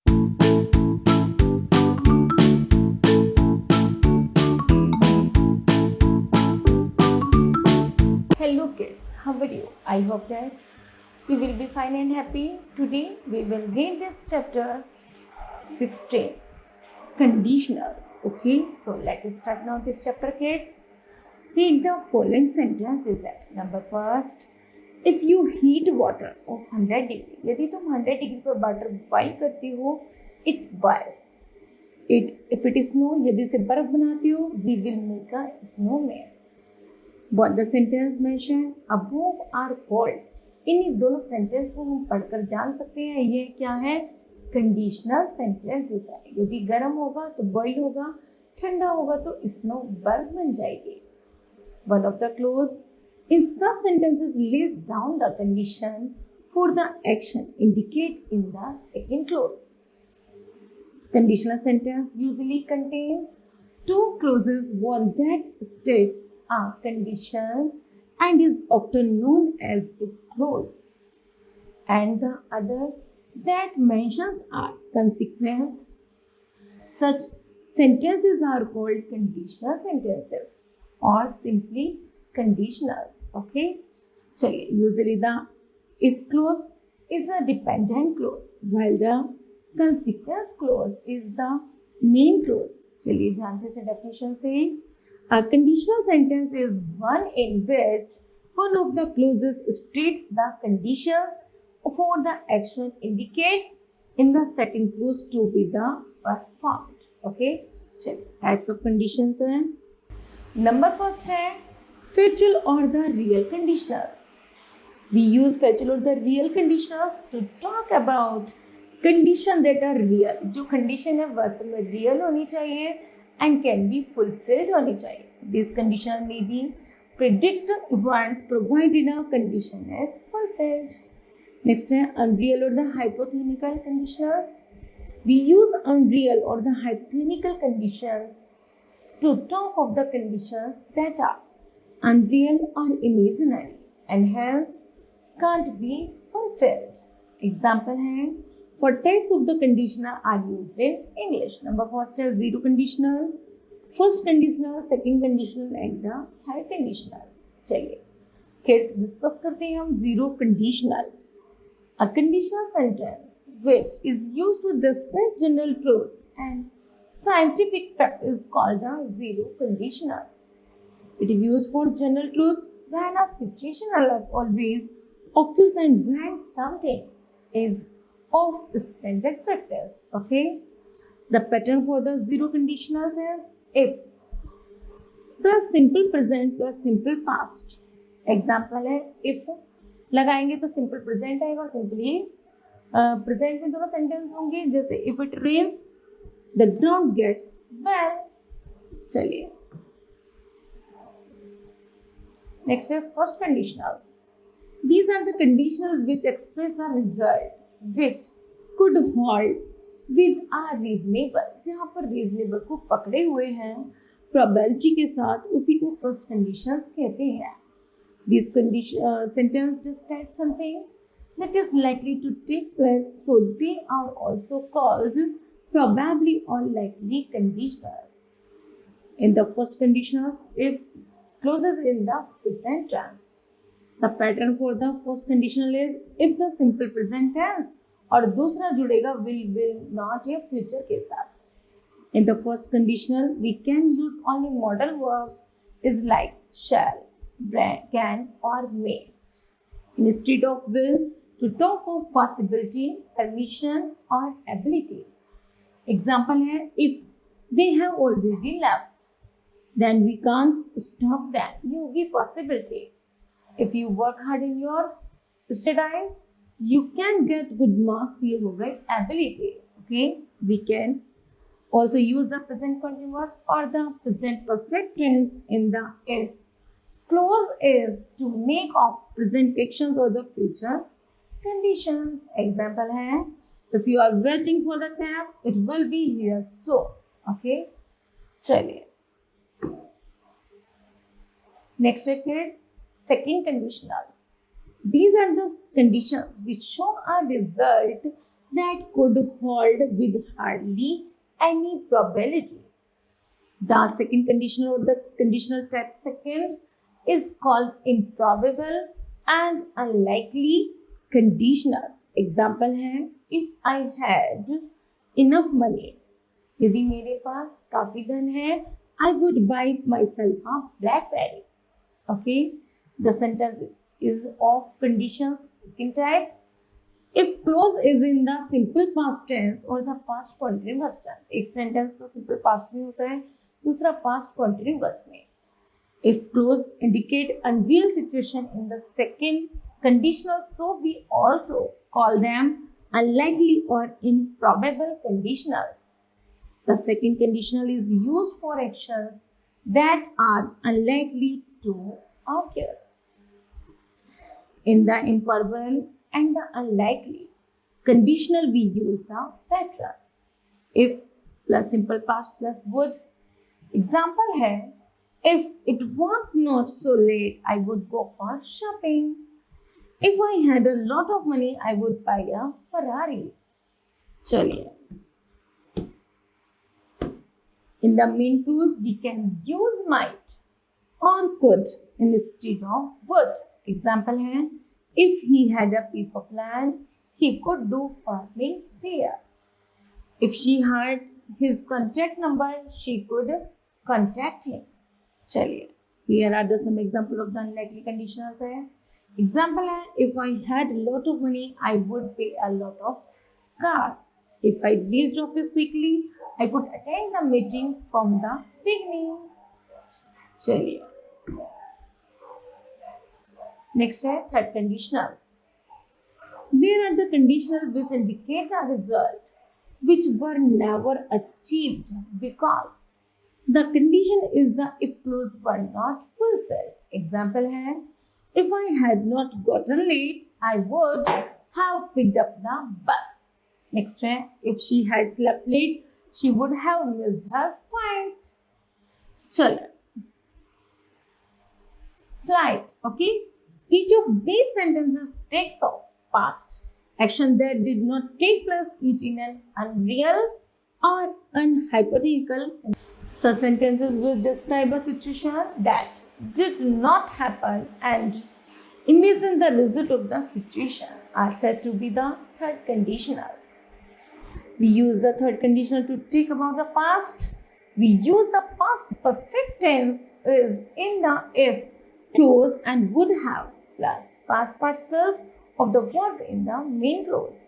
Hello kids, how are you? I hope that you will be fine and happy. Today we will read this chapter 16, Conditionals. Okay, so let us start now this chapter, kids. Read the following sentences. Number first, if you heat water of 100 degree, यदि तुम 100 degree पर water boil करती हो, it boils. If it is snow, यदि उसे बर्फ बनाती हो, we will make a snowman. What the sentence mentioned above are called. इन दोनों सेंटेंस को हम पढ़कर जान सकते हैं ये क्या है, कंडीशनल सेंटेंसेस है. यदि गर्म होगा तो बॉइल होगा, ठंडा होगा तो स्नो बर्फ बन जाएगी. One of the clause in such sentences lays down the condition for the action indicate in the second clause. Conditional sentence usually contains two clauses, one that states a condition and is often known as a clause, and the other that mentions a consequence. Such sentences are called conditional sentences or simply conditional. Okay, चलिए, usually the is clause is a dependent clause while the consequence clause is the main clause. चलिए जानते हैं definition से. A conditional sentence is one in which one of the clauses states the conditions for the action indicates in the second clause to be the performed. Okay, चलिए types of conditions हैं. Number first है factual or the real conditionals. We use factual or the real conditionals to talk about condition that are real. जो condition है वास्तव में real होनी चाहिए and can be fulfilled होनी चाहिए. This condition may be predict events provided a condition is fulfilled. Next है unreal or the hypothetical conditions. We use unreal or the hypothetical conditions to talk of the conditions that are unreal or imaginary and hence can't be fulfilled. Example है for types of the conditional are used in English. Number first is zero conditional, first conditional, second conditional and the third conditional. चलिए kids discuss करते हैं हम zero conditional. A conditional sentence which is used to describe general truth and scientific fact is called a zero conditional. It is used for general truth when a situation always occurs and when something is of standard practice. Okay, the pattern for the zero conditionals is if plus simple present plus simple past. Example है if लगाएंगे तो simple present आएगा और simply present में दोनों sentence होंगे. जैसे if it rains the ground gets wet. चलिए next है first conditionals. These are the conditionals which express a result which could hold with a reasonable. जहाँ पर reasonable को पकड़े हुए हैं probability के साथ, उसी को first conditions कहते हैं. This condition sentence describes something that is likely to take place, so they are also called probably or likely conditionals. In the first conditionals, if clauses in the present tense. The pattern for the first conditional is if the simple present tense और दूसरा जुड़ेगा will not या future के साथ. In the first conditional, we can use only modal verbs is like shall, can or may. Instead of will, to talk of possibility, permission or ability. Example है if they have already left, then we can't stop them. ये होगी possibility. If you work hard in your studies, you can get good marks. ये हो गई ability. Okay, we can also use the present continuous or the present perfect tense in the if. Clause is to make of present actions or the future conditions. Example है if you are waiting for the cab, it will be here. So, okay, चलिए next week kids. Second conditionals. These are the conditions which show a result that could hold with hardly any probability. The second conditional or the conditional type second is called improbable and unlikely conditional. Example है, if I had enough money, यदि मेरे पास काफी धन है, I would buy myself a BlackBerry. Okay, the sentence is of conditions second type. If clause is in the simple past tense or the past continuous tense, एक sentence तो simple past में होता है, दूसरा past continuous में. If clause indicate unreal situation in the second conditional, so we also call them unlikely or improbable conditionals. The second conditional is used for actions that are unlikely to occur. In the improbable and the unlikely conditional, we use the pattern if plus simple past plus would. Example है, if it was not so late, I would go for shopping. If I had a lot of money, I would buy a Ferrari. चलिए, in the main clause, we can use might or could instead of would. Example है, if he had a piece of land, he could do farming there. If she had his contact number, she could contact him. चलिए, here are the some example of the unlikely conditionals है. Example है, if I had a lot of money, I would pay a lot of cars. If I reached office quickly, I could attend the meeting from the beginning. चलिए, next है third conditionals. There are the conditionals which indicate a result which were never achieved because the condition is the if clause were not fulfilled. Example है, if I had not gotten late, I would have picked up the bus. Next है, if she had slept late, she would have missed her flight. चलो, flight, okay? Each of these sentences takes off past action that did not take place, each in an unreal or unhypothetical. Such sentences will describe a situation that did not happen and envision the result of the situation are said to be the third conditional. We use the third conditional to take about the past. We use the past perfect tense is in the if clause and would have plus past participles of the verb in the main clause.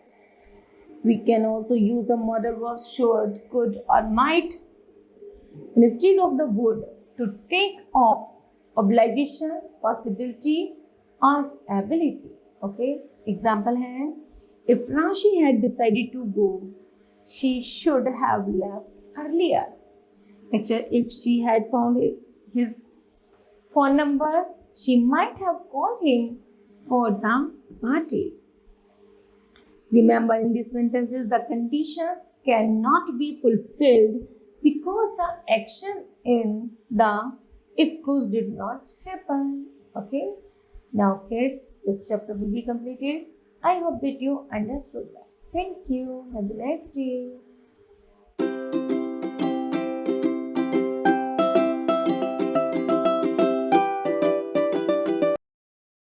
We can also use the modal verbs should, could or might instead of the would to take off obligation, possibility or ability. Okay, example है, if Rashi had decided to go, she should have left earlier. Actually, if she had found his phone number, she might have called him for the party. Remember, in these sentences, the conditions cannot be fulfilled because the action in the if clause did not happen. Okay. Now, kids, this chapter will be completed. I hope that you understood that. Thank you. Have a nice day.